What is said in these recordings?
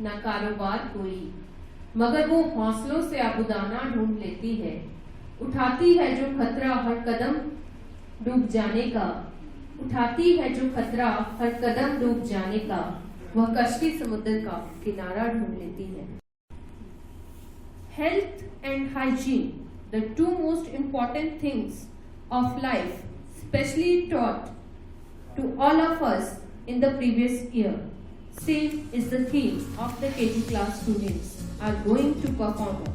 न कारोबार कोई, मगर वो हौसलों से आबूदाना ढूंढ लेती है। उठाती है जो खतरा हर कदम डूब जाने का, उठाती है जो खतरा हर कदम डूब जाने का, वह कश्ती समुद्र का किनारा ढूंढ लेती है। Health and hygiene, the two most important things of life, specially taught to all of us in the previous year. Same is the theme of the KG class students are going to perform.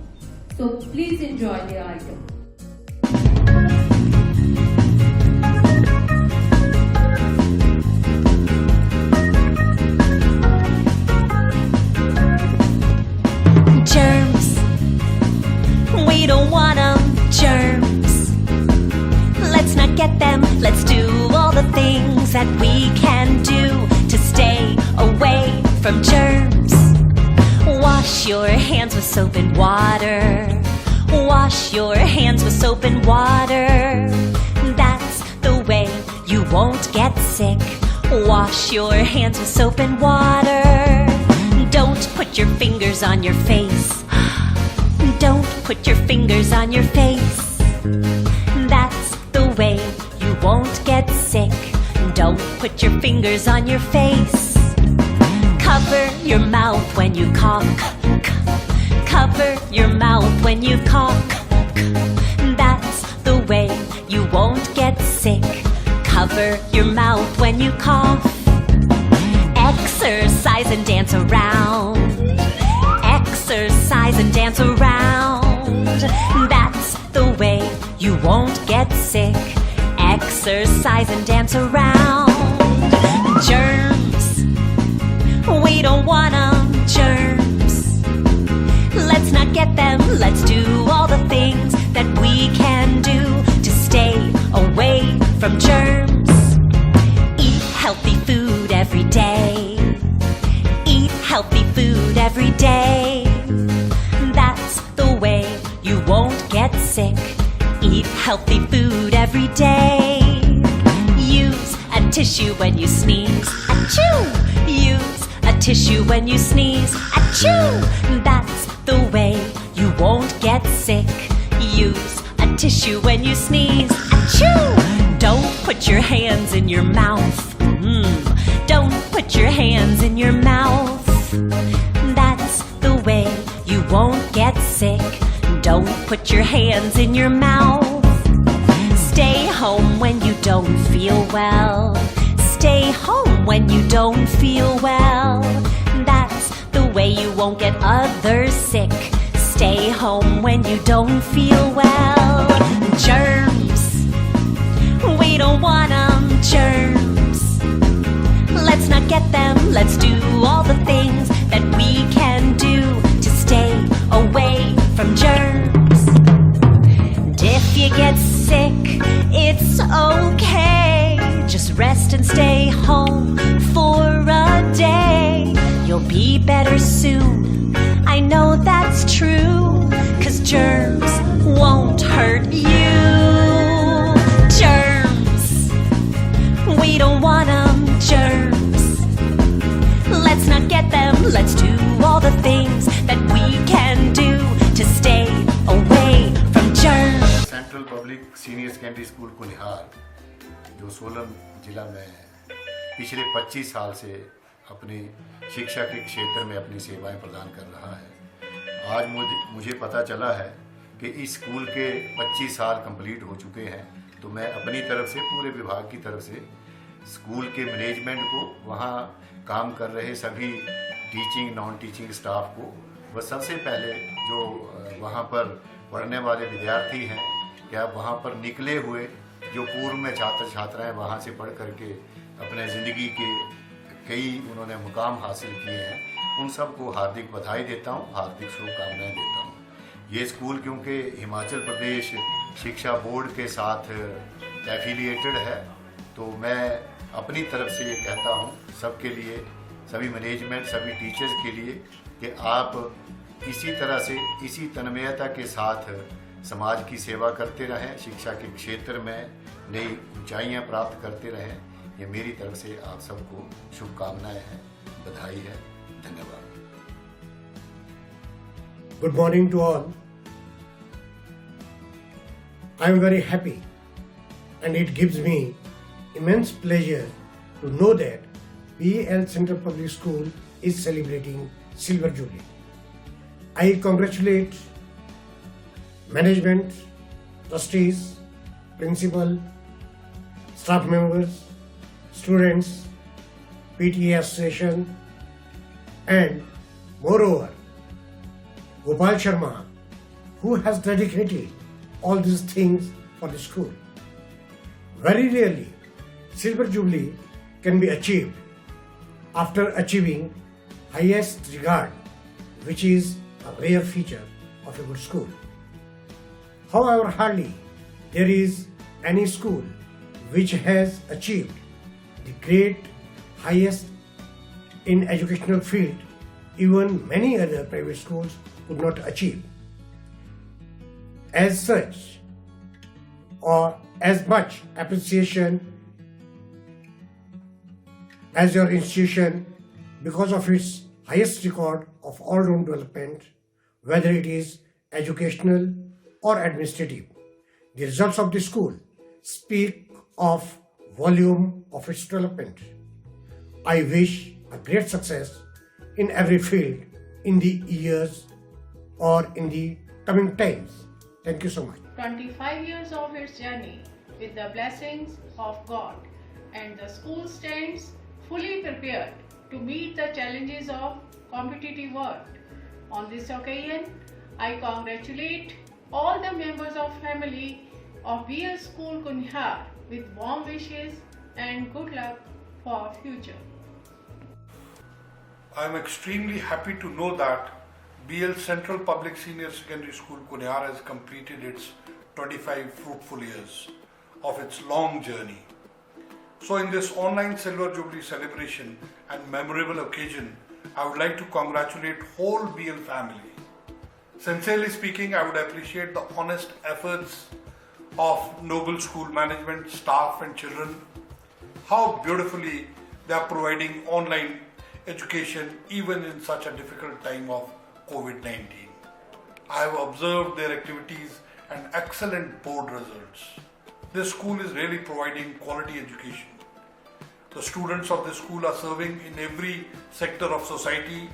So please enjoy their item. Germs, we don't want them, germs. Let's not get them, let's do all the things that we can do to stay away from germs. Wash your hands with soap and water. Wash your hands with soap and water. That's the way you won't get sick. Wash your hands with soap and water. Don't put your fingers on your face. Don't put your fingers on your face. That's the way you won't get sick. Don't put your fingers on your face. Cover your mouth when you cough. Cover your mouth when you cough. That's the way you won't get sick. Cover your mouth when you cough. Exercise and dance around. Exercise and dance around. That's the way you won't get sick. Exercise and dance around. Germs, we don't want them, germs. Let's not get them, let's do all the things that we can do to stay away from germs. Eat healthy food every day. Eat healthy food every day. That's the way you won't get sick. Eat healthy food every day. Use a tissue when you sneeze. Achoo! Use a tissue when you sneeze. Achoo! That's the way you won't get sick. Use a tissue when you sneeze. Achoo! Don't put your hands in your mouth. Don't put your hands in your mouth. That's the way you won't get sick. Don't put your hands in your mouth. Stay home when you don't feel well. Stay home when you don't feel well. That's the way you won't get others sick. Stay home when you don't feel well. Germs, we don't want them, germs. Let's not get them, let's do all the things that we can do to stay away from germs. And if you get sick, it's okay. Just rest and stay home for a day. You'll be better soon, I know that's true, 'cause germs won't hurt you. Germs, we don't want them, germs. Let's not get them, let's do all the things that we can do to stay away from germs. Central Public Senior Secondary School Kunihar, जो सोलन जिला में पिछले 25 साल से अपनी शिक्षा के क्षेत्र में अपनी सेवाएं प्रदान कर रहा है। आज मुझे पता चला है कि इस स्कूल के 25 साल कंप्लीट हो चुके हैं, तो मैं अपनी तरफ से पूरे विभाग की तरफ से स्कूल के मैनेजमेंट को, वहाँ काम कर रहे सभी टीचिंग नॉन टीचिंग स्टाफ को, व सबसे पहले जो वहाँ पर पढ़ने वाले विद्यार्थी हैं, क्या वहाँ पर निकले हुए जो पूर्व में छात्र छात्राएं वहाँ से पढ़ करके अपने ज़िंदगी के कई उन्होंने मुकाम हासिल किए हैं, उन सबको हार्दिक बधाई देता हूँ, हार्दिक शुभकामनाएं देता हूँ। ये स्कूल क्योंकि हिमाचल प्रदेश शिक्षा बोर्ड के साथ एफिलिएटेड है, तो मैं अपनी तरफ से ये कहता हूँ सबके लिए, सभी मैनेजमेंट, सभी टीचर्स के लिए, कि आप इसी तरह से, इसी तन्मयता के साथ समाज की सेवा करते रहें, शिक्षा के क्षेत्र में नई ऊंचाइयां प्राप्त करते रहें। ये मेरी तरफ से आप सबको शुभकामनाएं हैं, बधाई है, धन्यवाद। Good morning to all. I am very happy and it gives me immense pleasure to know that BEL Central Public School is celebrating Silver Jubilee. I congratulate management, trustees, principal, staff members, students, PTA association, and moreover, Gopal Sharma, who has dedicated all these things for the school. Very rarely, Silver Jubilee can be achieved after achieving highest regard, which is a rare feature of a good school. However, hardly there is any school which has achieved the great highest in educational field even many other private schools could not achieve. As such, or as much appreciation as your institution because of its highest record of all-round development, whether it is educational or administrative. The results of the school speak of volume of its development. I wish a great success in every field in the years or in the coming times. Thank you so much. 25 years of its journey with the blessings of God, and the school stands fully prepared to meet the challenges of competitive world. On this occasion, I congratulate all the members of family of BL School Kunihar with warm wishes and good luck for future. I am extremely happy to know that BL Central Public Senior Secondary School Kunihar has completed its 25 fruitful years of its long journey. So in this online Silver Jubilee celebration and memorable occasion, I would like to congratulate whole BL family. Sincerely speaking, I would appreciate the honest efforts of noble school management, staff and children. How beautifully they are providing online education even in such a difficult time of COVID-19. I have observed their activities and excellent board results. This school is really providing quality education. The students of this school are serving in every sector of society,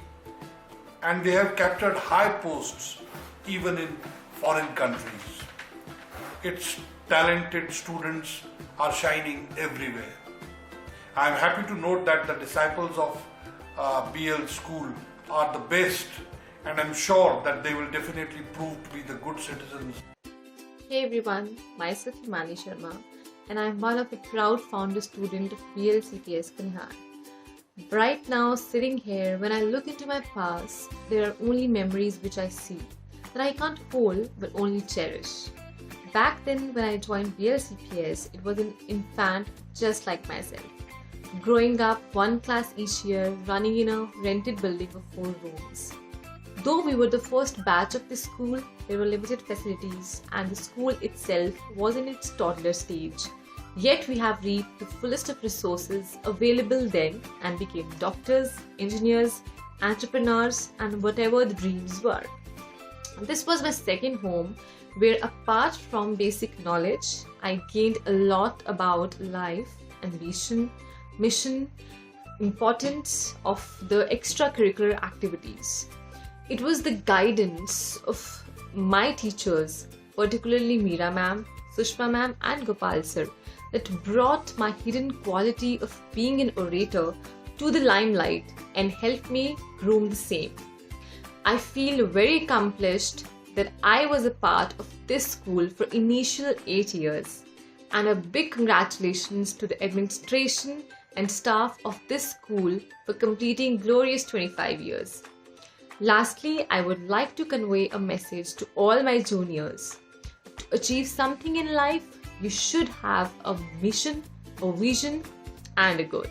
and they have captured high posts even in foreign countries. Its talented students are shining everywhere. I am happy to note that the disciples of BL school are the best, and I'm sure that they will definitely prove to be the good citizens. Hey everyone, myself Himani Sharma, and I'm one of the proud founder student of BL CPS Kunihar. Right now, sitting here, when I look into my past, there are only memories which I see that I can't hold but only cherish. Back then, when I joined BL CPS, it was an infant just like myself. Growing up, one class each year, running in a rented building of 4 rooms. Though we were the first batch of the school, there were limited facilities and the school itself was in its toddler stage. Yet we have reaped the fullest of resources available then and became doctors, engineers, entrepreneurs and whatever the dreams were. This was my second home where apart from basic knowledge, I gained a lot about life, ambition, mission, importance of the extracurricular activities. It was the guidance of my teachers, particularly Meera ma'am, Sushma ma'am and Gopal sir, that brought my hidden quality of being an orator to the limelight and helped me groom the same. I feel very accomplished that I was a part of this school for initial 8 years, and a big congratulations to the administration and staff of this school for completing glorious 25 years. Lastly, I would like to convey a message to all my juniors. To achieve something in life, you should have a mission, a vision, and a goal.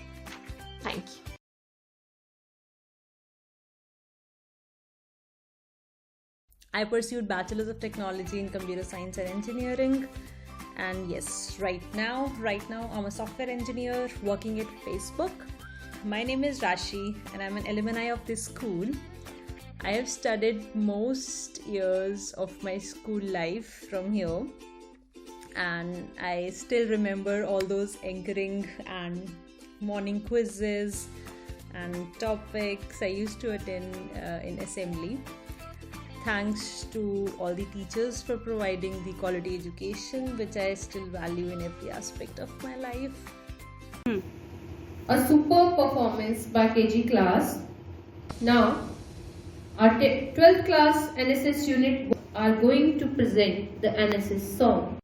Thank you. I pursued Bachelor's of Technology in Computer Science and Engineering. And yes, right now I'm a software engineer working at Facebook. My name is Rashi and I'm an alumni of this school. I have studied most years of my school life from here, and I still remember all those anchoring and morning quizzes and topics I used to attend in assembly. Thanks to all the teachers for providing the quality education which I still value in every aspect of my life. A superb performance by KG class. Now, our 12th class NSS unit are going to present the NSS song.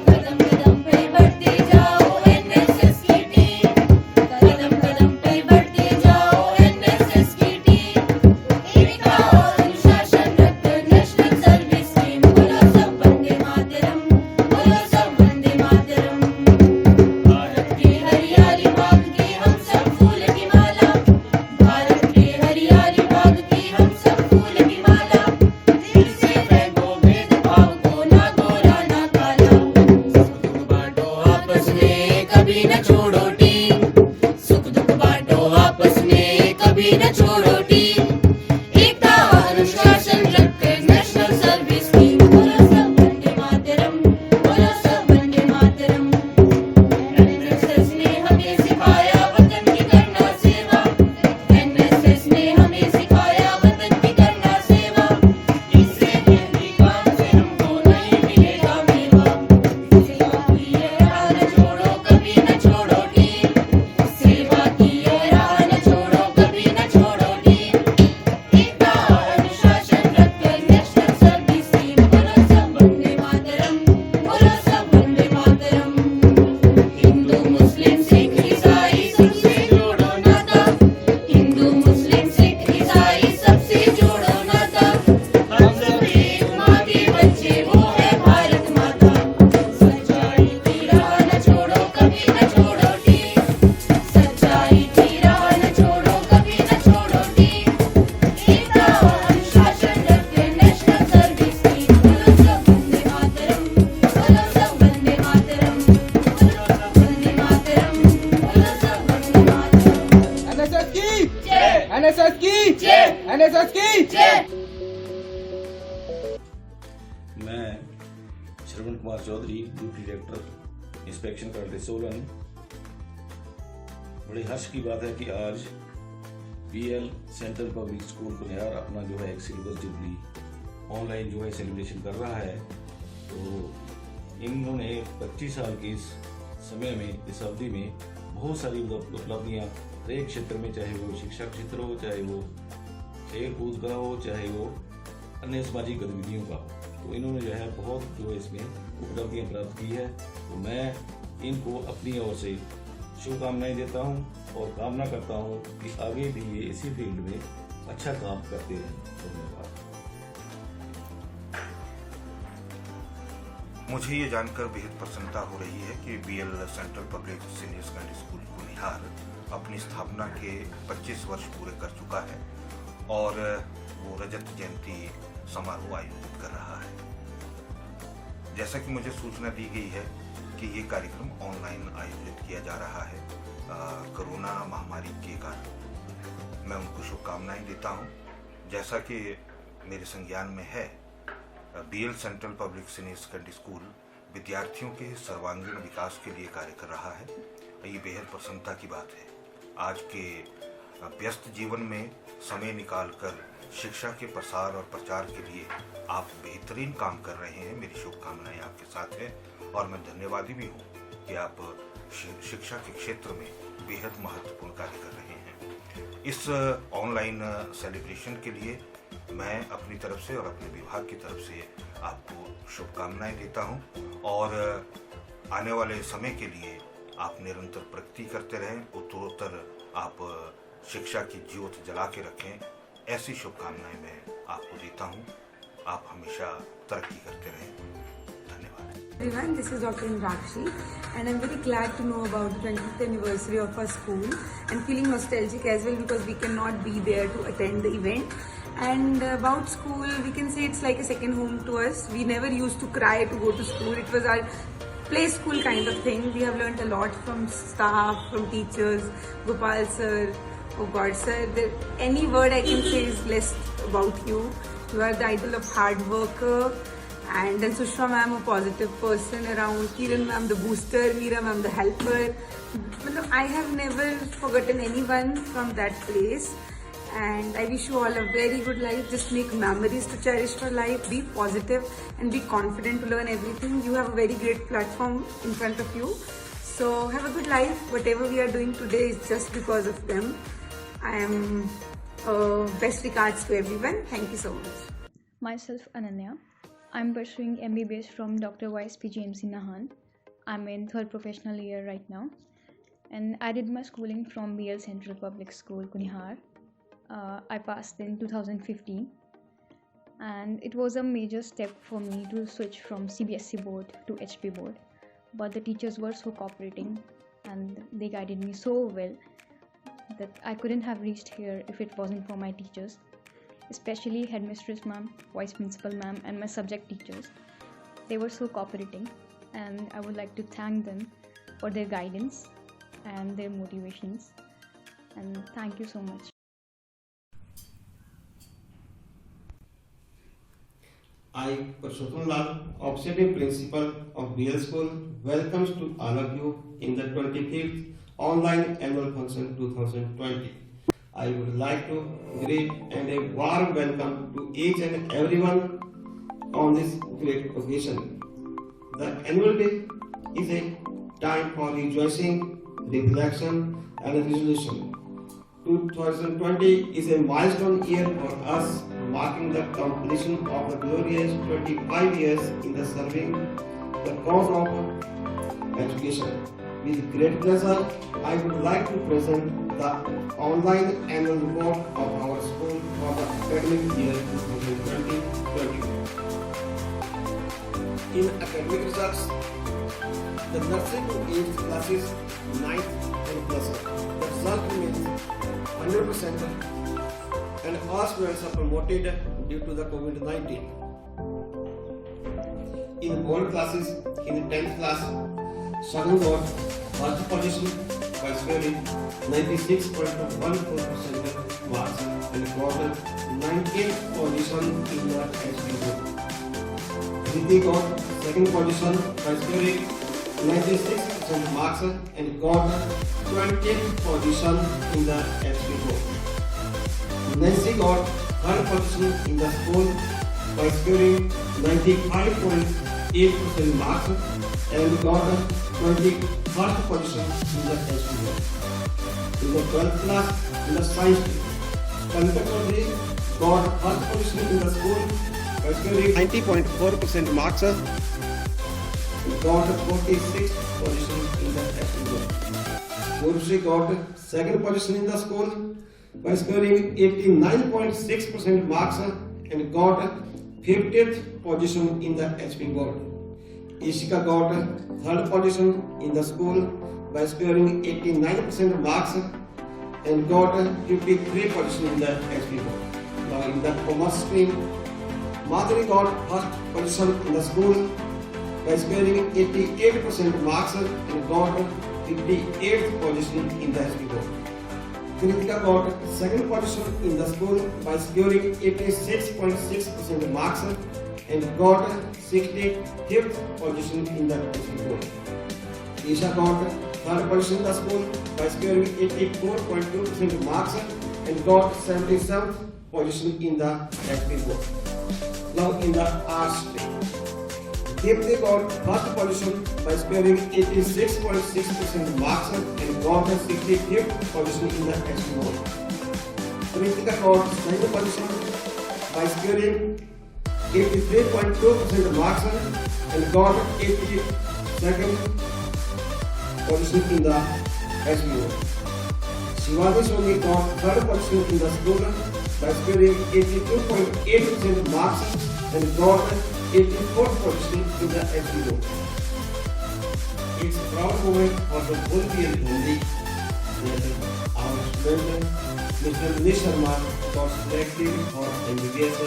कदम कदम पे बढ़ते जाओ NSS की team, कदम कदम पे बढ़ते जाओ NSS की team, एकता और अनुशासन रखकर नेशनल सर्विस स्कीम, बोलो सब वंदे मातरम, बोलो सब वंदे मातरम। भारत के हरियाली बाग की हम सब फूल की माला, भारत के हरियाली बाग की हम सब फूल की माला, दिल से फेंको भेदभाव को ना गोरा ना काला, बांटो आपस में कभी न छोड़ो टीम, सुख दुख बांटो आपस में कभी न छोड़ो टीम, एकता और अनुशासन रखकर नेशनल सर्विस स्कीम, बोलो सब वंदे मातरम, बोलो सब वंदे मातरम। एनएसएस ने हमें सिखाया वतन की करना सेवा, एनएसएस ने हमें सिखाया वतन की करना सेवा, इससे मेहनती काम से हमको नहीं मिलेगा मेवा, सेवा की ये राह न छोड़ो कभी न छोड़ो टीम, सेवा की ये राह न छोड़ो कभी न छोड़ो टीम, एकता और अनुशासन रखकर नेशनल सर्विस स्कीम, बोलो सब वंदे मातरम, बोलो सब वंदे मातरम। हिंदू मुस्लिम सिख ईसाई सबसे जोड़ो नाता, हिंदू मुस्लिम सिख ईसाई सबसे जोड़ो नाता, हम सब एक माँ के बच्चे वो है भारत माता, सच्चाई की राह न छोड़ो कभी न छोड़ो टीम, सच्चाई की राह न छोड़ो कभी न छोड़ो टीम, एकता और अनुशासन रखकर नेशनल सर्विस स्कीम, बोलो सब वंदे मातरम, बोलो सब वंदे मातरम, बोलो सब वंदे मातरम, बोलो सब वंदे मातरम। एनएसएस की जय, एनएसएस की जय, एनएसएस की जय। मैं Shravan Kumar Chaudhary, duty director inspection करते सोलन। बड़े हर्ष की बात है कि आज BL central public school Kunihar अपना जो है एक सिल्वर जुबली ऑनलाइन जो है सेलिब्रेशन कर रहा है। तो इन्होंने 25 साल के इस समय में, इस अवधि में बहुत सारी उपलब्धियां हर एक क्षेत्र में, चाहे वो शिक्षा क्षेत्र हो, चाहे वो खेल कूद का हो, चाहे वो अन्य सामाजिक गतिविधियों का हो, तो इन्होंने जो है बहुत जो इसमें उपलब्धियां प्राप्त की है। तो मैं इनको अपनी ओर से शुभकामनाएं देता हूं और कामना करता हूं कि आगे भी ये इसी फील्ड में अच्छा काम करते रहें। धन्यवाद। मुझे ये जानकर बेहद प्रसन्नता हो रही है कि BL central Public Senior Secondary School Kunihar अपनी स्थापना के 25 वर्ष पूरे कर चुका है और वो रजत जयंती समारोह आयोजित कर रहा है। जैसा कि मुझे सूचना दी गई है कि ये कार्यक्रम ऑनलाइन आयोजित किया जा रहा है कोरोना महामारी के कारण। मैं उनको शुभकामनाएं देता हूं। जैसा कि मेरे संज्ञान में है, BL central Public Senior Secondary School विद्यार्थियों के सर्वांगीण विकास के लिए कार्य कर रहा है। ये बेहद प्रसन्नता की बात है। आज के व्यस्त जीवन में समय निकालकर शिक्षा के प्रसार और प्रचार के लिए आप बेहतरीन काम कर रहे हैं। मेरी शुभकामनाएं आपके साथ हैं और मैं धन्यवादी भी हूँ कि आप शिक्षा के क्षेत्र में बेहद महत्वपूर्ण कार्य कर रहे हैं। इस ऑनलाइन सेलिब्रेशन के लिए मैं अपनी तरफ से और अपने विभाग की तरफ से आपको शुभकामनाएं देता हूं और आने वाले समय के लिए आप निरंतर प्रगति करते रहें, उत्तरोत्तर आप शिक्षा की ज्योत जला के रखें, ऐसी शुभकामनाएं मैं आपको देता हूं। आप हमेशा तरक्की करते रहें। धन्यवाद। Everyone, this is Dr. Indrakshi and I'm very glad to know about the 20th anniversary of our school and feeling nostalgic as well because we cannot be there to attend the event. And about school, we can say it's like a second home to us. We never used to cry to go to school. It was our play school kind of thing. We have learned a lot from staff, from teachers, Gopal sir, oh God sir. Any word I can say is blessed about you. You are the idol of hard worker. And then Sushma ma'am, a positive person around. Kiran ma'am, the booster. Meera ma'am, the helper. I have never forgotten anyone from that place. And I wish you all a very good life. Just make memories to cherish for life. Be positive and be confident to learn everything. You have a very great platform in front of you. So have a good life. Whatever we are doing today is just because of them. I am best regards to everyone. Thank you so much. Myself Ananya. I'm pursuing MBBS from Dr. Weiss PGMC Nahan. I'm in 3rd professional year right now. And I did my schooling from BL Central Public School, Kunihar. I passed in 2015, and it was a major step for me to switch from CBSE board to HP board, but the teachers were so cooperating and they guided me so well that I couldn't have reached here if it wasn't for my teachers, especially headmistress ma'am, vice principal ma'am, and my subject teachers. They were so cooperating, and I would like to thank them for their guidance and their motivations, and thank you so much. I, Purushottam Lal, Obstetric Principal of BL School, welcomes to all of you in the 25th Online Annual Function 2020. I would like to greet and a warm welcome to each and everyone on this great occasion. The annual day is a time for rejoicing, reflection and resolution. 2020 is a milestone year for us, marking the completion of the glorious 25 years in the serving the cause of education. With great pleasure, I would like to present the online annual report of our school for the academic year 2020-21. In academic results, the nursery to 8th classes, 9th and plus, the result remains 100%. And all students are promoted due to the COVID-19. In board classes, in the 10th class, Shagun got first position by scoring 96.14% marks and got 19th position in the HP group. Kriti got second position by scoring 96% marks and got 20th position in the HP group. Nancy got third position in the school by scoring 95.8% marks and got 21st position in the test group. In the 12th class, in the science group, Kanika Chaudhary got first position in the school by scoring 90.4% marks and got 46th position in the test group. Purushree got second position in the school by scoring 89.6% marks and got 50th position in the HP board. Ishika got third position in the school by scoring 89% marks and got 53 position in the HP board. Now in the commerce stream, Madhuri got first position in the school by scoring 88% marks and got 58th position in the HP board. Kritika got second position in the school by scoring 86.6% marks and got 65th position in the HP board. Isha got third position in the school by scoring 84.2% marks and got 77th position in the HP board. Now in the arts stream, Dipti got first position by scoring 86.6% marks and got 65th position in the HP board. Kritika got second position by scoring 83.2% marks and got 82nd position in the HP board. Shivaji Soni got third position in the school by scoring 82.8% marks and got 84th position in the HP board. It's a proud moment for the whole BL family that our students Mr. Manish Sharma got selected for MBBS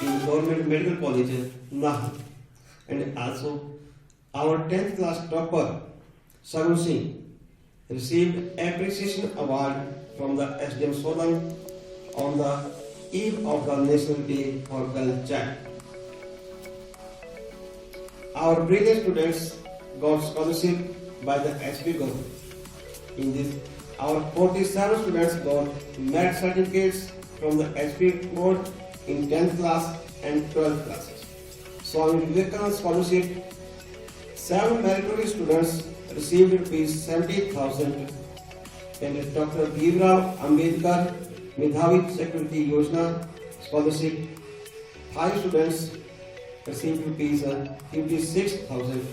in Government Medical College, Nahan. And also our 10th class topper, Sagun Singh, received Appreciation Award from the SDM Solang on the eve of the National Day for Girl Child. Our brilliant students got scholarship by the HP government. In this, our 47 students got merit certificates from the HP board in 10th class and 12th classes. Swami Vivekananda scholarship, 7 meritorious students received rupees 70,000, and Dr. Bhimrao Ambedkar Medhavi Security Yojana scholarship, 5 students received rupees 56,000,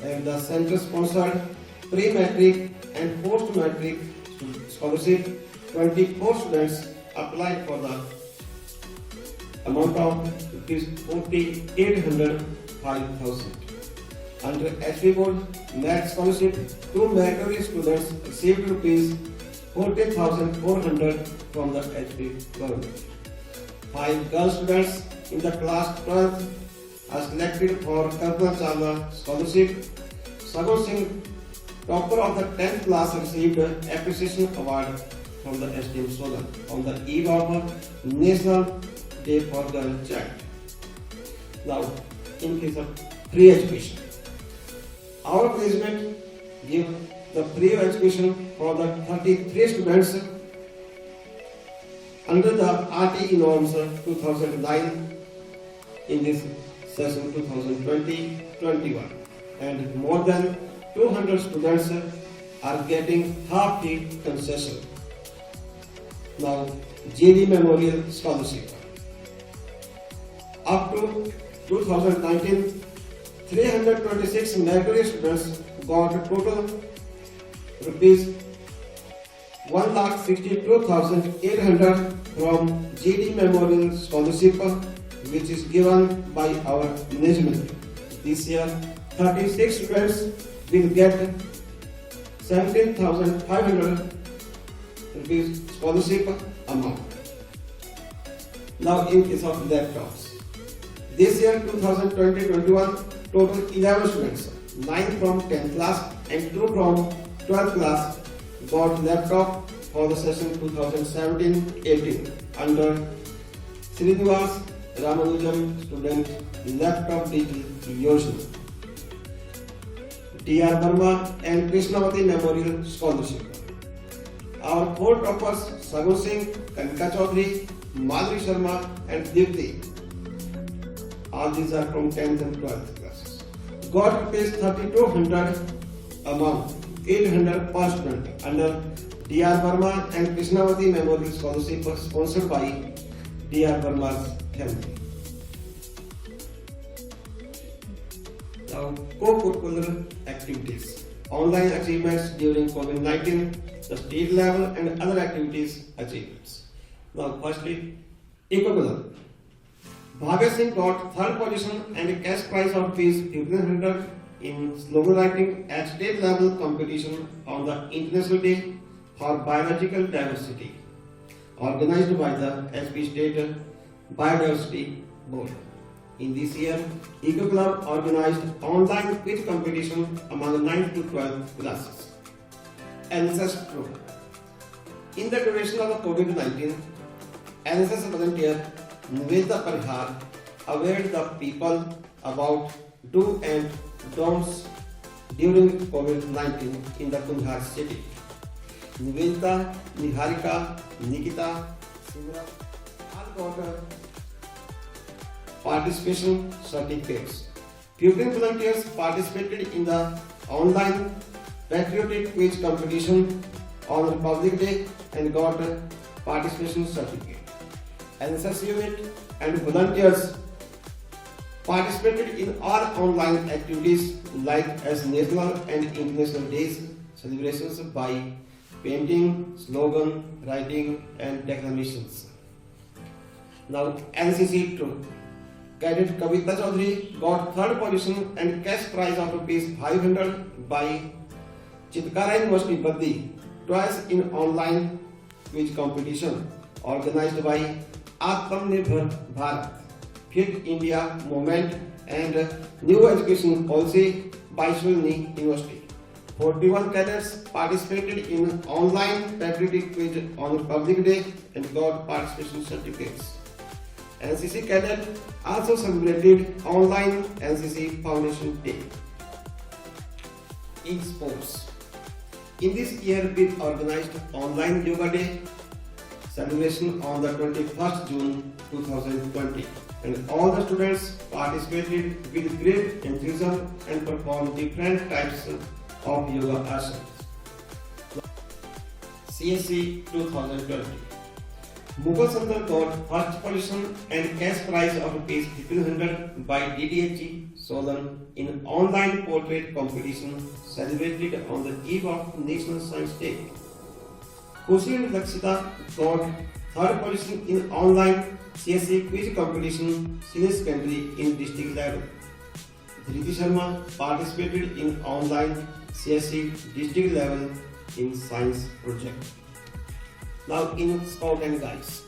and the center sponsored pre-matric and post-matric scholarship, 24 students applied for the amount of rupees 4,805,000. Under HP board merit scholarship, 2 meritorious students received rupees 40,400 from the HP government. 5 girl students in the class 12th are selected for Kalpana Chawla scholarship. Sagun Singh, topper of the 10th class, received Appreciation Award from the SDM Solan on the eve of National Day for Girl Child. Now, in case of free education, our placement give the free education for the 33 students under the RTE norms 2009 in this session 2020-21, and more than 200 students are getting half fee concession. Now, GD Memorial Scholarship. Up to 2019, 326 meritorious students got a total rupees 1,62,800 from GD Memorial Scholarship, which is given by our management. This year, 36 students will get 17,500 rupees scholarship amount. Now, in case of laptops, this year 2020-21, total 11 students, 9 from 10th class and 2 from 12th class, got laptop for the session 2017-18 under Srinivas Ramanujam Student Laptop Digital Yojana. DR Burma and Krishnavati Memorial Scholarship. Our 4 toppers, Sagun Singh, Kanika Chaudhary, Madhuri Sharma and Dipti, all these are from 10th and 12th classes, got rupees 3,200 amount, 800 per student under DR Burma and Krishnavati Memorial Scholarship sponsored by DR Burma's family. Now, co-curricular activities, online achievements during COVID-19, the state level and other activities achievements. Now, firstly, Eco-Club. Bhavya Singh got 3rd position and a cash prize of ₹1,500 in slogan writing at state level competition on the International Day for Biological Diversity, organized by the SP State Biodiversity Board. In this year, Eco Club organized online quiz competition among 9th to 12th classes. NSS program. In the duration of the COVID-19, NSS volunteer Nivedita Parihar aware the people about do and don'ts during COVID-19 in the Kundhar city. Nivedita, Niharika, Nikita, Simra all got participation certificates. 15 volunteers participated in the online patriotic quiz competition on Republic Day and got a participation certificate. NSS unit and volunteers participated in all online activities like as national and international days celebrations by painting, slogan, writing and declamations. Now NCC troop. Cadet Kavita Chaudhary got 3rd position and cash prize of ₹500 by Chitkara University Baddi twice in online quiz competition organized by Atmanirbhar Bharat, Fit India Movement and New Education Policy by Swilny University. 41 cadets participated in online patriotic quiz on Republic Day and got participation certificates. NCC cadet also celebrated online NCC Foundation Day. Esports. In this year, we organized online Yoga Day celebration on the 21st June 2020, and all the students participated with great enthusiasm and performed different types of yoga asanas. CSE 2020. Mughal Sandal got first position and cash prize of Rs 1500 by DDHE Solan in online portrait competition celebrated on the eve of National Science Day. Khushi and Lakshita got third position in online CSE quiz competition senior secondary in district level. Dhriti Sharma participated in online CSE district level in science project. Now in Scout and Guides.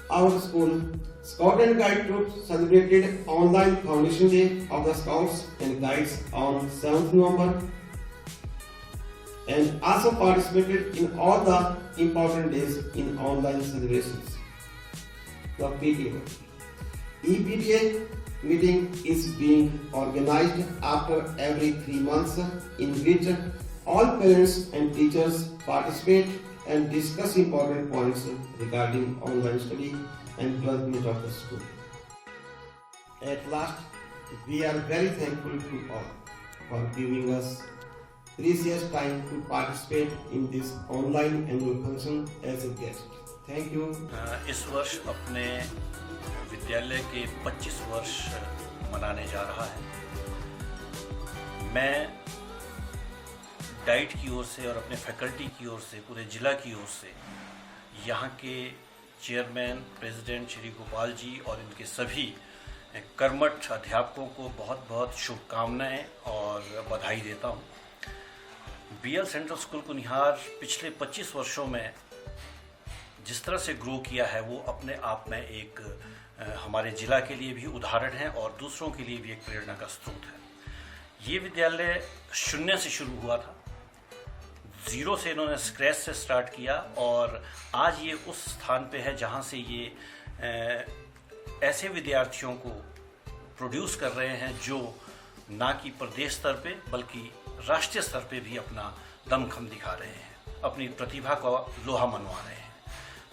Our school Scout and Guide troop celebrated online Foundation Day of the Scouts and Guides on 7th November and also participated in all the important days in online celebrations. The PTA. EPTA meeting is being organized after every 3 months in which all parents and teachers participate and discuss important points regarding online study and development of the school. At last, we are very thankful to all for giving us precious time to participate in this online annual function as a guest. Thank you. इस वर्ष अपने विद्यालय के 25 वर्ष मनाने जा रहा है। मैं डाइट की ओर से और अपने फैकल्टी की ओर से, पूरे जिला की ओर से यहाँ के चेयरमैन, प्रेसिडेंट श्री गोपाल जी और इनके सभी कर्मठ अध्यापकों को बहुत बहुत शुभकामनाएं और बधाई देता हूँ। बीएल सेंट्रल स्कूल कुनिहार पिछले 25 वर्षों में जिस तरह से ग्रो किया है वो अपने आप में एक हमारे जिला के लिए भी उदाहरण है और दूसरों के लिए भी एक प्रेरणा का स्रोत है। ये विद्यालय शून्य से शुरू हुआ था, जीरो से इन्होंने स्क्रैच से स्टार्ट किया और आज ये उस स्थान पे है जहाँ से ये ऐसे विद्यार्थियों को प्रोड्यूस कर रहे हैं जो ना कि प्रदेश स्तर पे बल्कि राष्ट्रीय स्तर पे भी अपना दमखम दिखा रहे हैं, अपनी प्रतिभा को लोहा मनवा रहे हैं।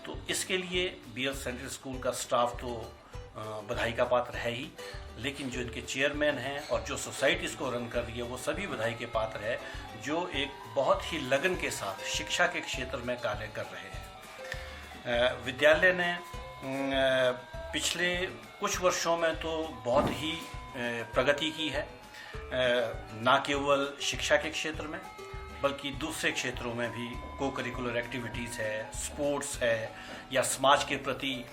तो इसके लिए बीएल सेंट्रल स्कूल का स्टाफ तो बधाई का पात्र है ही, लेकिन जो इनके चेयरमैन हैं और जो सोसाइटी इसको रन कर रही है वो सभी बधाई के पात्र है, जो एक बहुत ही लगन के साथ शिक्षा के क्षेत्र में कार्य कर रहे हैं। विद्यालय ने पिछले कुछ वर्षों में तो बहुत ही प्रगति की है, ना केवल शिक्षा के क्षेत्र में बल्कि दूसरे क्षेत्रों में भी। को करिकुलर एक्टिविटीज़ है, स्पोर्ट्स है, या समाज के प्रति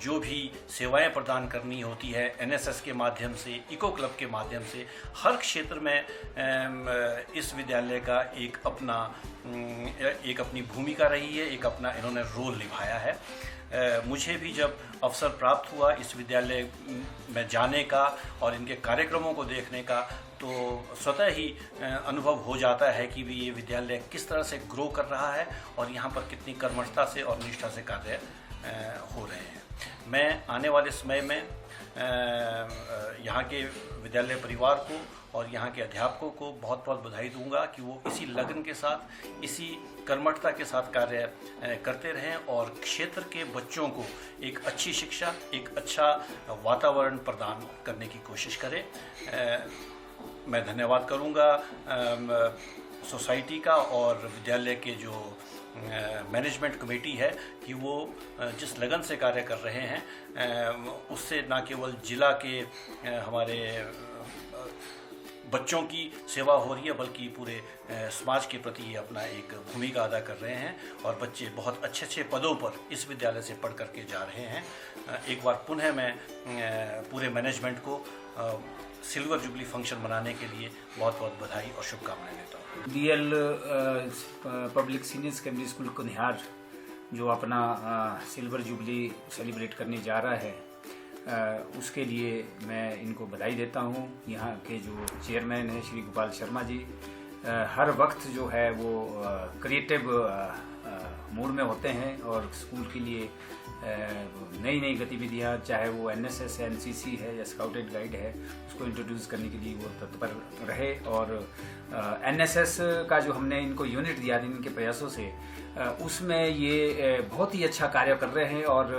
जो भी सेवाएं प्रदान करनी होती है एनएसएस के माध्यम से, इको क्लब के माध्यम से, हर क्षेत्र में इस विद्यालय का एक अपनी भूमिका रही है, एक अपना इन्होंने रोल निभाया है। मुझे भी जब अवसर प्राप्त हुआ इस विद्यालय में जाने का और इनके कार्यक्रमों को देखने का, तो स्वतः ही अनुभव हो जाता है कि भी ये विद्यालय किस तरह से ग्रो कर रहा है और यहाँ पर कितनी कर्मठता से और निष्ठा से कार्य हो रहे हैं। मैं आने वाले समय में यहाँ के विद्यालय परिवार को और यहाँ के अध्यापकों को बहुत बहुत बधाई दूंगा कि वो इसी लगन के साथ, इसी कर्मठता के साथ कार्य करते रहें और क्षेत्र के बच्चों को एक अच्छी शिक्षा, एक अच्छा वातावरण प्रदान करने की कोशिश करें। मैं धन्यवाद करूंगा सोसाइटी का और विद्यालय के जो मैनेजमेंट कमेटी है कि वो जिस लगन से कार्य कर रहे हैं उससे न केवल जिला के हमारे बच्चों की सेवा हो रही है बल्कि पूरे समाज के प्रति ये अपना एक भूमिका अदा कर रहे हैं और बच्चे बहुत अच्छे अच्छे पदों पर इस विद्यालय से पढ़ करके जा रहे हैं। एक बार पुनः मैं पूरे मैनेजमेंट को सिल्वर जुबली फंक्शन मनाने के लिए बहुत बहुत बधाई और शुभकामनाएं देता हूँ। BL Public Senior Secondary School Kunihar जो अपना सिल्वर जुबली सेलिब्रेट करने जा रहा है, उसके लिए मैं इनको बधाई देता हूँ। यहाँ के जो चेयरमैन हैं श्री गोपाल शर्मा जी हर वक्त जो है वो क्रिएटिव मूड में होते हैं और स्कूल के लिए नई नई गतिविधियाँ, चाहे वो एनएसएस है, एनसीसी है या स्काउट एंड गाइड है, उसको इंट्रोड्यूस करने के लिए वो तत्पर रहे। और एनएसएस का जो हमने इनको यूनिट दिया इनके प्रयासों से, उसमें ये बहुत ही अच्छा कार्य कर रहे हैं। और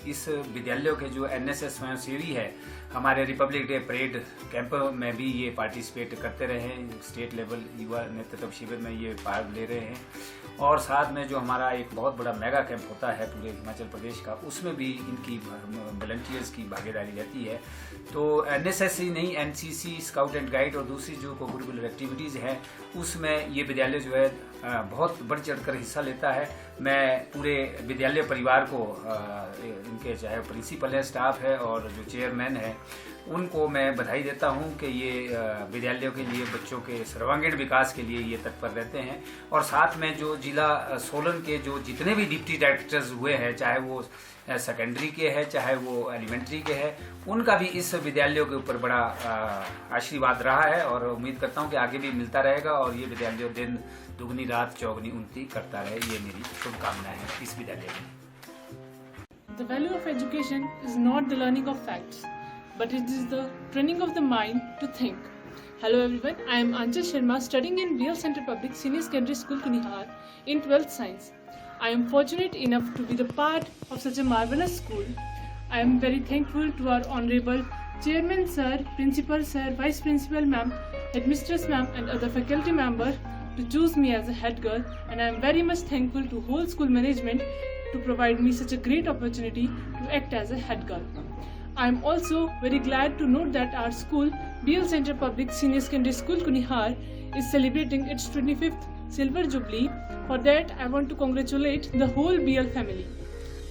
इस विद्यालयों के जो एनएसएस स्वयंसेवी है, हमारे रिपब्लिक डे परेड कैंप में भी ये पार्टिसिपेट करते रहे हैं। स्टेट लेवल युवा नेतृत्व शिविर में ये भाग ले रहे हैं। और साथ में जो हमारा एक बहुत बड़ा मेगा कैंप होता है पूरे हिमाचल प्रदेश का, उसमें भी इनकी वॉलंटियर्स की भागीदारी रहती है। तो एनएसएस ही नहीं, एनसीसी, स्काउट एंड गाइड और दूसरी जो को करिकुलर एक्टिविटीज़ हैं, उसमें ये विद्यालय जो है बहुत बढ़ चढ़कर हिस्सा लेता है। मैं पूरे विद्यालय परिवार को, इनके चाहे प्रिंसिपल है, स्टाफ है और जो चेयरमैन है, उनको मैं बधाई देता हूं कि ये विद्यालयों के लिए, बच्चों के सर्वांगीण विकास के लिए ये तत्पर रहते हैं। और साथ में जो जिला सोलन के जो जितने भी डिप्टी डायरेक्टर्स हुए हैं, चाहे वो सेकेंडरी के हैं चाहे वो एलिमेंट्री के हैं, उनका भी इस विद्यालयों के ऊपर बड़ा आशीर्वाद रहा है। और उम्मीद करता हूं कि आगे भी मिलता रहेगा और ये विद्यालय दिन दुगनी रात चौगनी उन्नति करता रहे, ये मेरी शुभकामनाएं हैं इस विद्यालय में। The value of education is not the learning of facts, but it is the training of the mind to think. Hello everyone, I am Anchal Sharma, studying in BL Central Public Senior Secondary School, Kunihar, in 12th Science. I am fortunate enough to be the part of such a marvelous school. I am very thankful to our Honorable Chairman Sir, Principal Sir, Vice Principal Ma'am, Headmistress Ma'am and other faculty members to choose me as a head girl, and I am very much thankful to whole school management to provide me such a great opportunity to act as a head girl. I am also very glad to note that our school, BL Central Public Senior Secondary School, Kunihar, is celebrating its 25th Silver Jubilee. For that, I want to congratulate the whole BL family.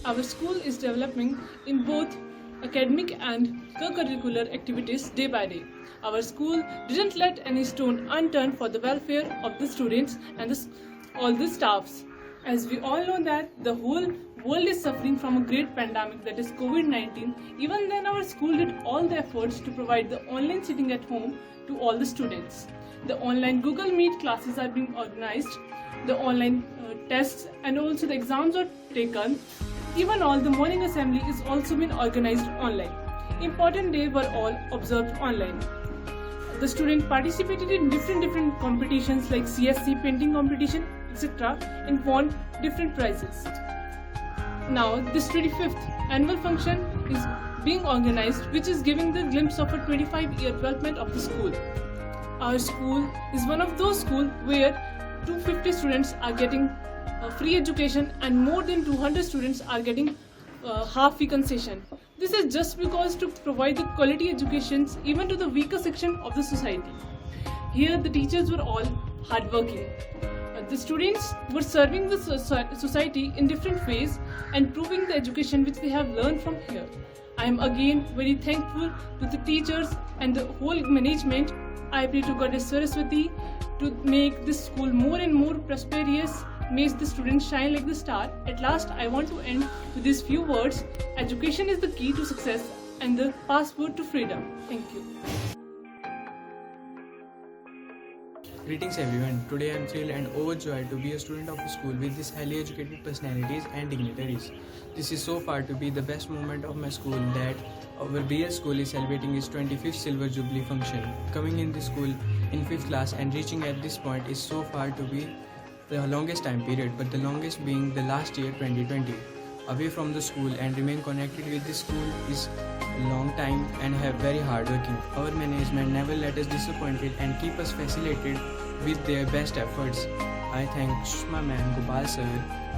Our school is developing in both academic and co-curricular activities day by day. Our school didn't let any stone unturned for the welfare of the students and all the staffs. As we all know that the whole world is suffering from a great pandemic, that is COVID-19. Even then our school did all the efforts to provide the online sitting at home to all the students. The online Google Meet classes are being organized, the online tests and also the exams are taken. Even all the morning assembly is also been organized online. Important days were all observed online. The students participated in different competitions like CSC, painting competition, etc. and won different prizes. Now this 25th annual function is being organized, which is giving the glimpse of a 25-year development of the school. Our school is one of those schools where 250 students are getting free education and more than 200 students are getting half fee concession. This is just because to provide the quality educations even to the weaker section of the society. Here the teachers were all hardworking. The students were serving the society in different ways and proving the education which they have learned from here. I am again very thankful to the teachers and the whole management. I pray to Goddess Saraswati to make this school more and more prosperous. May the students shine like the star. At last, I want to end with these few words. Education is the key to success and the passport to freedom. Thank you. Greetings everyone. Today I am thrilled and overjoyed to be a student of a school with these highly educated personalities and dignitaries. This is so far to be the best moment of my school that our BL school is celebrating its 25th Silver Jubilee function. Coming in this school in 5th class and reaching at this point is so far to be the longest time period, but the longest being the last year 2020. Away from the school and remain connected with the school is a long time and have very hard working. Our management never let us disappointed and keep us facilitated with their best efforts. I thank Sushma Ma'am, Gopal Sir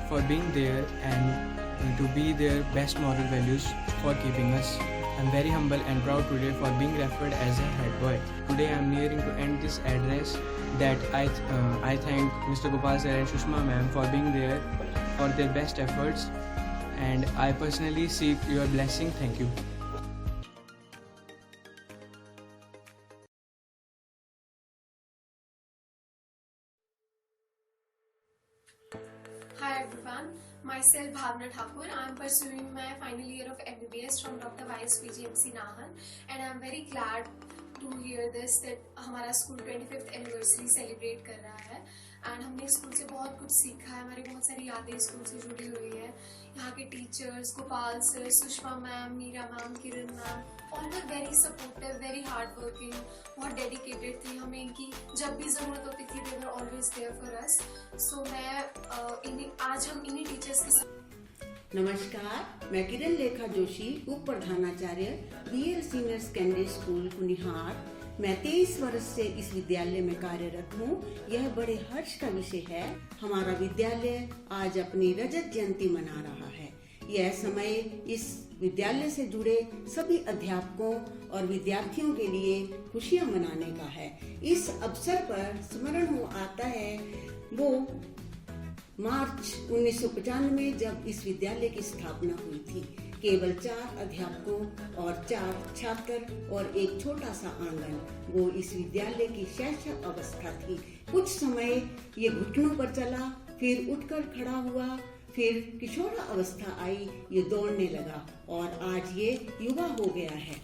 for being there and to be their best moral values for keeping us. I am very humble and proud today for being referred as a head boy. Today I am nearing to end this address that I thank Mr. Gopal Sir and Sushma Ma'am for being there for their best efforts, and I personally seek your blessing. Thank you. everyone, myself Bhavna Thakur. I am pursuing my final year of MBBS from Dr. Weiss PGMC Nahan, and I am very glad to hear this that हमारा school 25th anniversary celebrate कर रहा है and हमने school से बहुत कुछ सीखा है. हमारी बहुत सारी यादें स्कूल से जुड़ी हुई है. यहाँ के teachers Gopal sir, Sushma ma'am, Meera ma'am, Kiran ma'am, all were very supportive, very hard working, बहुत डेडिकेटेड थी. हमें इनकी जब भी ज़रूरत होती थी they were always there for us. So मैं आज हम इन्हीं टीचर्स के साथ. नमस्कार, मैं किरण लेखा जोशी, उप प्रधानाचार्य BL Senior Secondary School Kunihar. मैं 23 वर्ष से इस विद्यालय में कार्यरत हूँ. यह बड़े हर्ष का विषय है. हमारा विद्यालय आज अपनी रजत जयंती मना रहा है. यह समय इस विद्यालय से जुड़े सभी अध्यापकों और विद्यार्थियों के लिए खुशियाँ मनाने का है. इस अवसर पर स्मरण हो आता है वो मार्च 1995 में जब इस विद्यालय की स्थापना हुई थी. केवल 4 अध्यापकों और 4 छात्र और एक छोटा सा आंगन, वो इस विद्यालय की शैशव अवस्था थी. कुछ समय ये घुटनों पर चला, फिर उठकर खड़ा हुआ, फिर किशोरा अवस्था आई, ये दौड़ने लगा और आज ये युवा हो गया है.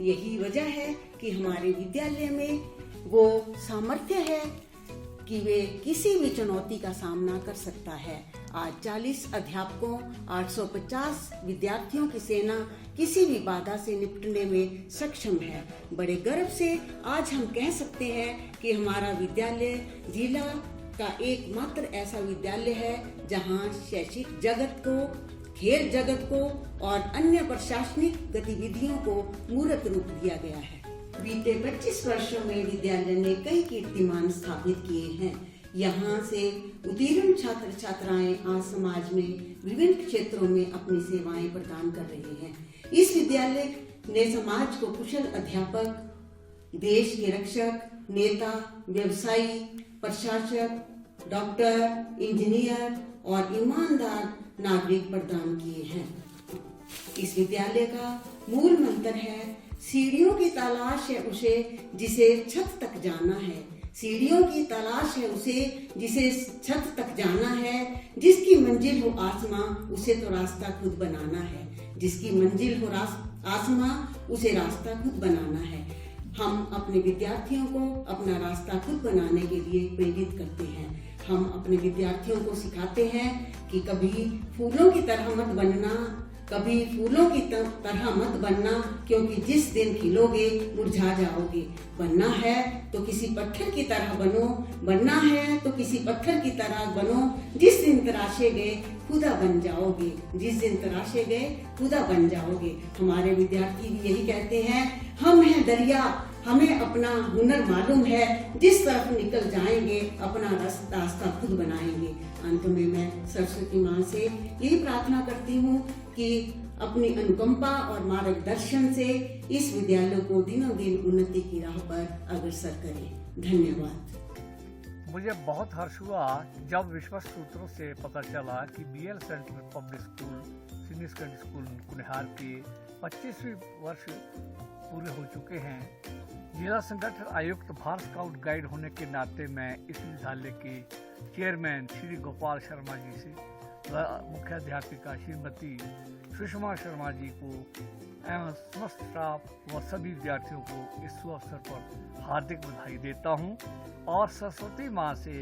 यही वजह है कि हमारे विद्यालय में वो सामर्थ्य है कि वे किसी भी चुनौती का सामना कर सकता है. आज 40 अध्यापकों, 850 विद्यार्थियों की सेना किसी भी बाधा से निपटने में सक्षम है. बड़े गर्व से आज हम कह सकते हैं कि हमारा विद्यालय जिला का एकमात्र ऐसा विद्यालय है जहां शैक्षिक जगत को, खेल जगत को और अन्य प्रशासनिक गतिविधियों को मूर्त रूप दिया गया है. बीते 25 वर्षों में विद्यालय ने कई कीर्तिमान स्थापित किए हैं. यहाँ से उत्तीर्ण छात्र छात्राएं आज समाज में विभिन्न क्षेत्रों में अपनी सेवाएं प्रदान कर रहे हैं. इस विद्यालय ने समाज को कुशल अध्यापक, देश के रक्षक, नेता, व्यवसायी, प्रशासक, डॉक्टर, इंजीनियर और ईमानदार नागरिक प्रदान किए हैं. इस विद्यालय का मूल मंत्र है, सीढ़ियों की तलाश है उसे जिसे छत तक जाना है. सीढ़ियों की तलाश है उसे जिसे छत तक जाना है. जिसकी मंजिल हो आसमां उसे तो रास्ता खुद बनाना है. जिसकी मंजिल हो आसमां उसे रास्ता खुद बनाना है. हम अपने विद्यार्थियों को अपना रास्ता खुद बनाने के लिए प्रेरित करते हैं. हम अपने विद्यार्थियों को सिखाते हैं कि कभी फूलों की तरह मत बनना, कभी फूलों की तरह मत बनना, क्योंकि जिस दिन खिलोगे मुरझा जाओगे. बनना है तो किसी पत्थर की तरह बनो, बनना है तो किसी पत्थर की तरह बनो. जिस दिन तराशे गए खुदा बन जाओगे, जिस दिन तराशे गए खुदा बन जाओगे. हमारे विद्यार्थी भी यही कहते हैं, हम हैं दरिया, हमें अपना हुनर मालूम है, जिस तरफ निकल जाएंगे अपना रास्ता खुद बनाएंगे. अंत में मैं सरस्वती माँ से यही प्रार्थना करती हूँ कि अपनी अनुकंपा और मार्गदर्शन से इस विद्यालय को दिनों दिन उन्नति की राह पर अग्रसर करें. धन्यवाद. मुझे बहुत हर्ष हुआ जब विश्वस्त सूत्रों से पता चला कि BL central public School Senior Secondary School Kunihar के 25वें वर्ष पूरे हो चुके हैं. जिला संगठन आयुक्त भारत स्काउट गाइड होने के नाते मैं इस विद्यालय के चेयरमैन श्री गोपाल शर्मा जी से, मुख्य अध्यापिका श्रीमती सुषमा शर्मा जी को एवं समस्त स्टाफ व सभी विद्यार्थियों को इस शुभ अवसर पर हार्दिक बधाई देता हूं और सरस्वती माँ से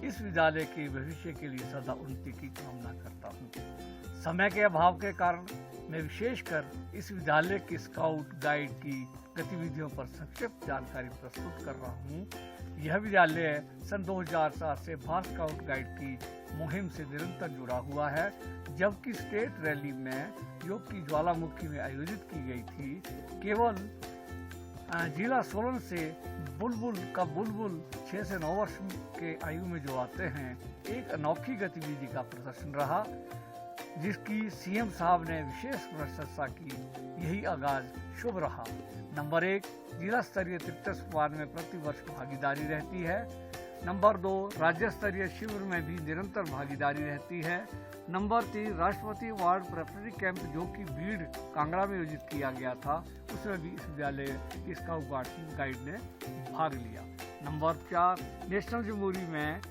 इस विद्यालय के भविष्य के लिए सदा उन्नति की कामना करता हूं. समय के अभाव के कारण मैं विशेषकर इस विद्यालय के स्काउट गाइड की गतिविधियों पर संक्षिप्त जानकारी प्रस्तुत कर रहा हूँ. यह विद्यालय सन 2004 से भारत स्काउट गाइड की मुहिम से निरंतर जुड़ा हुआ है, जबकि स्टेट रैली में योग की ज्वालामुखी में आयोजित की गई थी. केवल जिला सोलन से बुलबुल 6 से 9 वर्ष के आयु में जो आते हैं, एक अनोखी गतिविधि का प्रदर्शन रहा, जिसकी सीएम साहब ने विशेष प्रशंसा की. यही आगाज शुभ रहा. नंबर 1, जिला स्तरीय तीर्थस्नान में प्रति वर्ष भागीदारी रहती है. नंबर 2, राज्य स्तरीय शिविर में भी निरंतर भागीदारी रहती है. नंबर 3, राष्ट्रपति अवार्ड प्रेपरेटरी कैंप जो कि भीड़ कांगड़ा में आयोजित किया गया था, उसमें भी इस विद्यालय के स्काउट गाइड ने भाग लिया. नंबर 4, नेशनल जमूरी में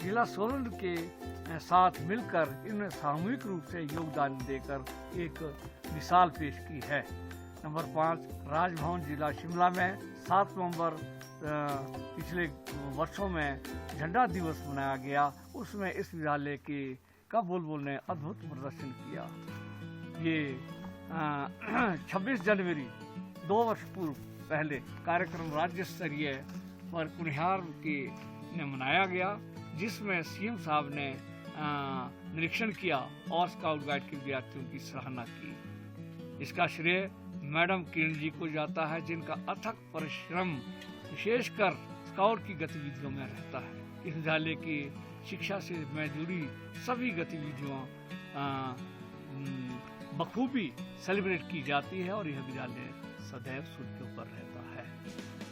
जिला सोलन के साथ मिलकर इन्होंने सामूहिक रूप से योगदान देकर एक मिसाल पेश की है। नंबर 5, राजभवन जिला शिमला में 7 नवंबर पिछले वर्षों में झंडा दिवस मनाया गया। उसमें इस विद्यालय के बुलबुल ने अद्भुत प्रदर्शन किया। ये 26 जनवरी 2 वर्ष पूर्व पहले कार्यक्रम राज्य स्तरीय पर कुनिहार के ने मनाया गया, जिसमें सीएम साहब ने निरीक्षण किया और स्काउट गाइड के विद्यार्थियों की सराहना की। इसका श्रेय मैडम किरण जी को जाता है, जिनका अथक परिश्रम विशेषकर स्काउट की गतिविधियों में रहता है। इस विद्यालय की शिक्षा से में जुड़ी सभी गतिविधियां बखूबी सेलिब्रेट की जाती है और यह विद्यालय सदैव सूर्य के ऊपर रहता है।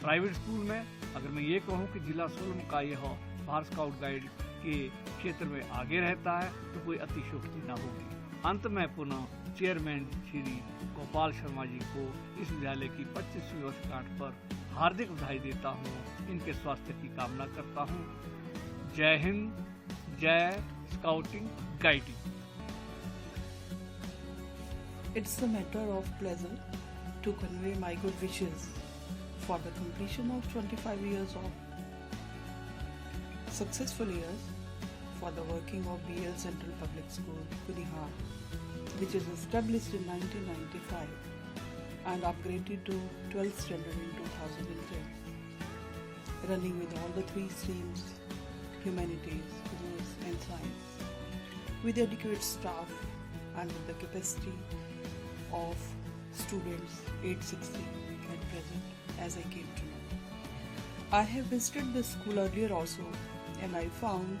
प्राइवेट स्कूल में अगर मैं ये कहूँ कि जिला सोलन का यह भारत स्काउट गाइड के क्षेत्र में आगे रहता है तो कोई अतिशयोक्ति न होगी। अंत में पुनः चेयरमैन श्री गोपाल शर्मा जी को इस विद्यालय की 25वीं वर्षगांठ पर हार्दिक बधाई देता हूँ। इनके स्वास्थ्य की कामना करता हूँ। जय हिंद, जय scouting guiding. It's a matter of pleasure to convey my good wishes for the completion of 25 years of successful years for the working of BL Central Public School, Kunihar, which is established in 1995 and upgraded to 12th standard in 2010, running with all the 3 streams, humanities, commerce and science, with adequate staff and with the capacity of students 860 at present, as I came to know. I have visited the school earlier also and I found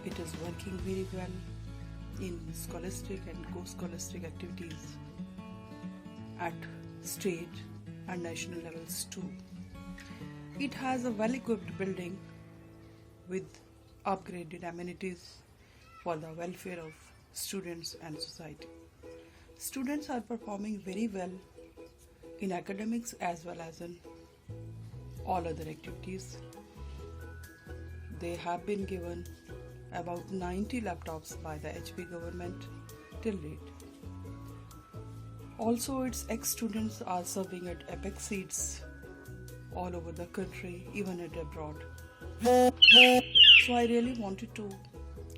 it is working very well in scholastic and co-scholastic activities at state and national levels too. It has a well-equipped building with upgraded amenities for the welfare of students and society. Students are performing very well in academics as well as in all other activities. They have been given about 90 laptops by the HP government till date. Also, its ex-students are serving at Apex seats all over the country, even at abroad. So I really wanted to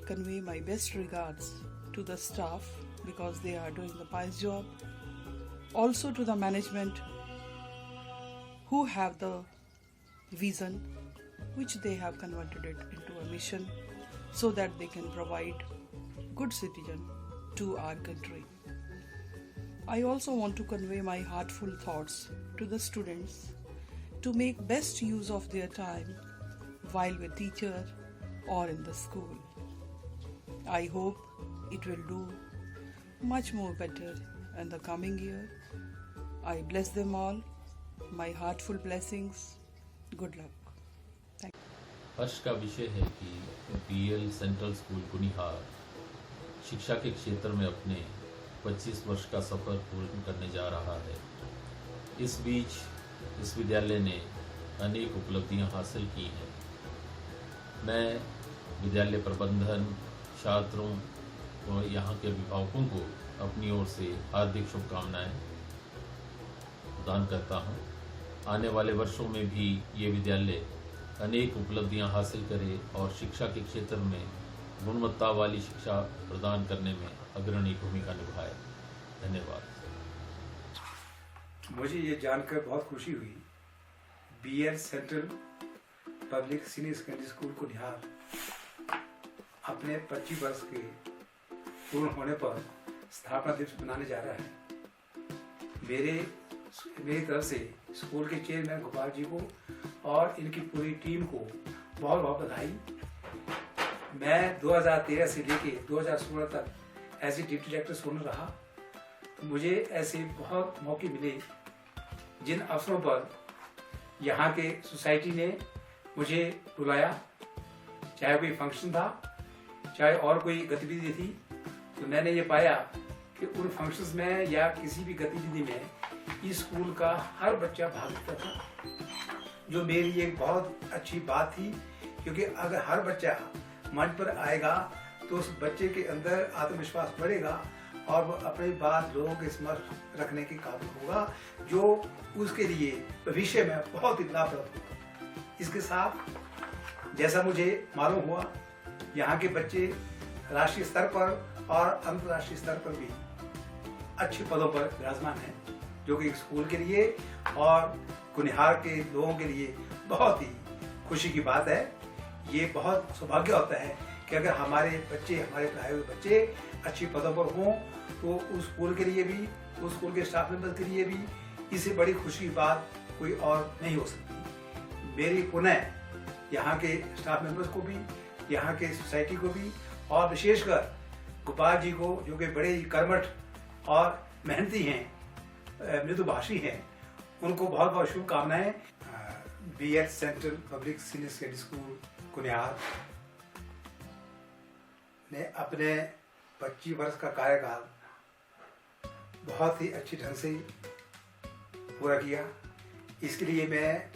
convey my best regards to the staff because they are doing the pious job. Also to the management who have the vision which they have converted it into a mission so that they can provide good citizen to our country. I also want to convey my heartful thoughts to the students to make best use of their time while with teacher or in the school. I hope it will do much more better in the coming year. I bless them all. My heartful blessings. Good luck. Thank you. हर्ष का विषय है कि BL central school Kunihar शिक्षा के क्षेत्र में अपने 25 वर्ष का सफर पूर्ण करने जा रहा है। इस बीच इस विद्यालय ने अनेक उपलब्धियां हासिल की हैं। मैं विद्यालय प्रबंधन, छात्रों और यहाँ के अभिभावकों को अपनी ओर से हार्दिक शुभकामनाएं प्रदान करता हूँ। आने वाले वर्षों में भी ये विद्यालय अनेक उपलब्धियां हासिल करे और शिक्षा के क्षेत्र में गुणवत्ता वाली शिक्षा प्रदान करने में अग्रणी भूमिका निभाए। धन्यवाद। मुझे ये जानकर बहुत खुशी हुई, BL central Public Senior Secondary School Kunihar अपने 25 वर्ष के पूर्ण होने पर स्थापना दिवस मनाने जा रहा है। मेरी तरफ से स्कूल के चेयरमैन गोपाल जी को और इनकी पूरी टीम को बहुत बहुत बधाई। मैं 2013 से लेके 2016 तक as a deputy director Solan रहा, तो मुझे ऐसे बहुत मौके मिले जिन अवसरों पर यहाँ के सोसाइटी ने मुझे बुलाया, चाहे कोई फंक्शन था चाहे और कोई गतिविधि थी, तो मैंने ये पाया कि उन फंक्शंस में या किसी भी गतिविधि में इस स्कूल का हर बच्चा भाग लेता था, जो मेरी एक बहुत अच्छी बात थी। क्योंकि अगर हर बच्चा मंच पर आएगा तो उस बच्चे के अंदर आत्मविश्वास बढ़ेगा और वो अपनी बात लोगों के समक्ष रखने के काबिल होगा, जो उसके लिए भविष्य में बहुत ही लाभप्रद होगा। इसके साथ जैसा मुझे मालूम हुआ, यहाँ के बच्चे राष्ट्रीय स्तर पर और अंतर्राष्ट्रीय स्तर पर भी अच्छे पदों पर विराजमान हैं, जो कि स्कूल के लिए और कुनिहार के लोगों के लिए बहुत ही खुशी की बात है। ये बहुत सौभाग्य होता है कि अगर हमारे बच्चे, हमारे पढ़ाए हुए बच्चे अच्छी पदों पर हों, तो उस स्कूल के लिए भी, उस स्कूल के स्टाफ मेंबर के लिए भी इससे बड़ी खुशी की बात कोई और नहीं हो सकती। मेरी पुनः यहाँ के स्टाफ मेंबर्स को भी, यहाँ के सोसाइटी को भी और विशेषकर गोपाल जी को, जो कि बड़े ही कर्मठ और मेहनती हैं, मृदुभाषी हैं, उनको बहुत बहुत शुभकामनाएं। BL central Public Senior Secondary School Kunihar ने अपने 25 वर्ष का कार्यकाल बहुत ही अच्छी ढंग से पूरा किया। इसके लिए मैं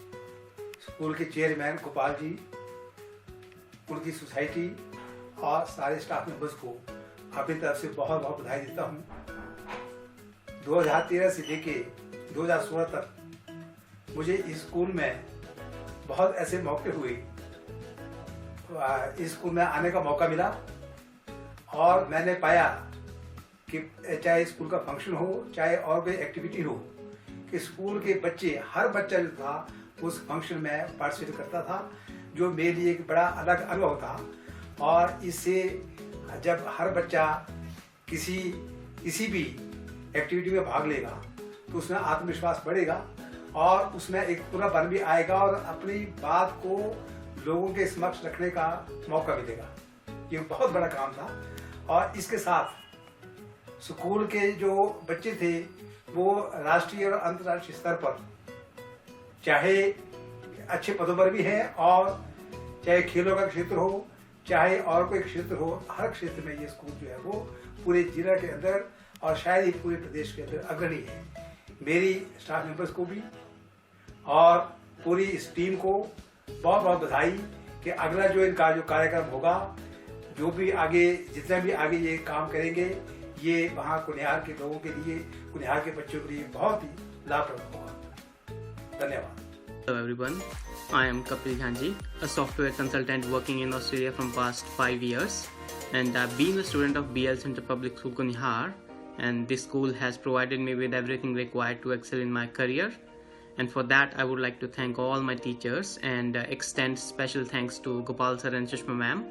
स्कूल के चेयरमैन गोपाल जी, उनकी सोसाइटी और सारे स्टाफ मेंबर्स को अपनी तरफ से बहुत बहुत बधाई देता हूँ। 2013 से लेके 2016 तक मुझे इस स्कूल में बहुत ऐसे मौके हुए, इस स्कूल में आने का मौका मिला और मैंने पाया कि चाहे स्कूल का फंक्शन हो, चाहे और कोई एक्टिविटी हो, कि स्कूल के बच्चे, हर बच्चा जो था उस फंक्शन में पार्टिसिपेट करता था, जो मेरे लिए एक बड़ा अलग अनुभव था। और इससे जब हर बच्चा किसी भी एक्टिविटी में भाग लेगा तो उसमें आत्मविश्वास बढ़ेगा और उसमें एक पूरापन भी आएगा और अपनी बात को लोगों के समक्ष रखने का मौका मिलेगा। ये बहुत बड़ा काम था। और इसके साथ स्कूल के जो बच्चे थे वो राष्ट्रीय और अंतर्राष्ट्रीय स्तर पर चाहे अच्छे पदों पर भी हैं, और चाहे खेलों का क्षेत्र हो, चाहे और कोई क्षेत्र हो, हर क्षेत्र में ये स्कूल जो है वो पूरे जिला के अंदर और शायद ही पूरे प्रदेश के अंदर अग्रणी है। मेरी स्टाफ मेंबर्स को भी और पूरी इस टीम को बहुत बहुत बधाई कि अगला जो इनका जो कार्यक्रम होगा, जो भी आगे, जितना भी आगे ये काम करेंगे, ये वहाँ कुनिहार के लोगों के लिए, कुनिहार के बच्चों के लिए बहुत ही लाभप्रद होगा। धन्यवाद। Hello everyone, I am Kapil Jhanji, a software consultant working in Australia from past 5 years, and I've been a student of BL Center Public School Kunihar, and this school has provided me with everything required to excel in my career, and for that I would like to thank all my teachers and extend special thanks to Gopal sir and Sushma ma'am.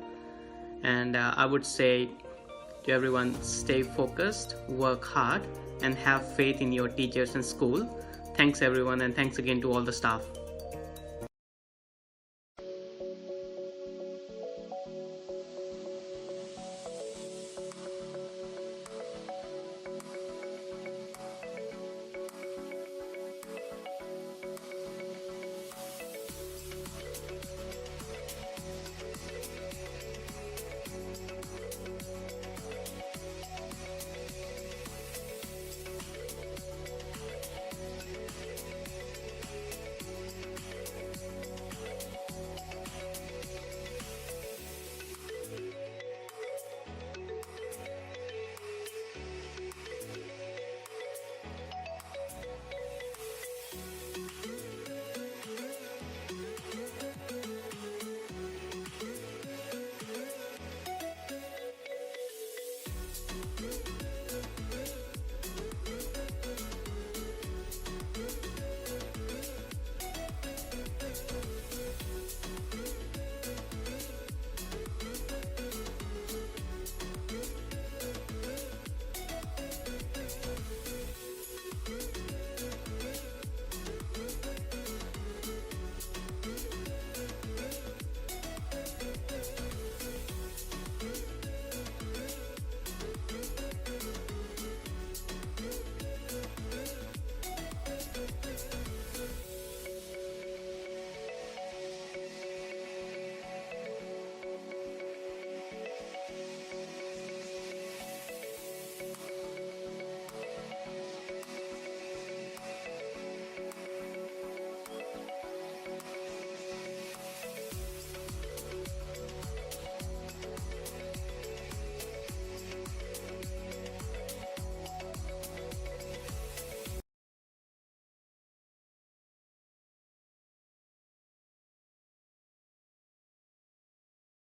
And I would say to everyone, stay focused, work hard, and have faith in your teachers and school. Thanks everyone, and thanks again to all the staff.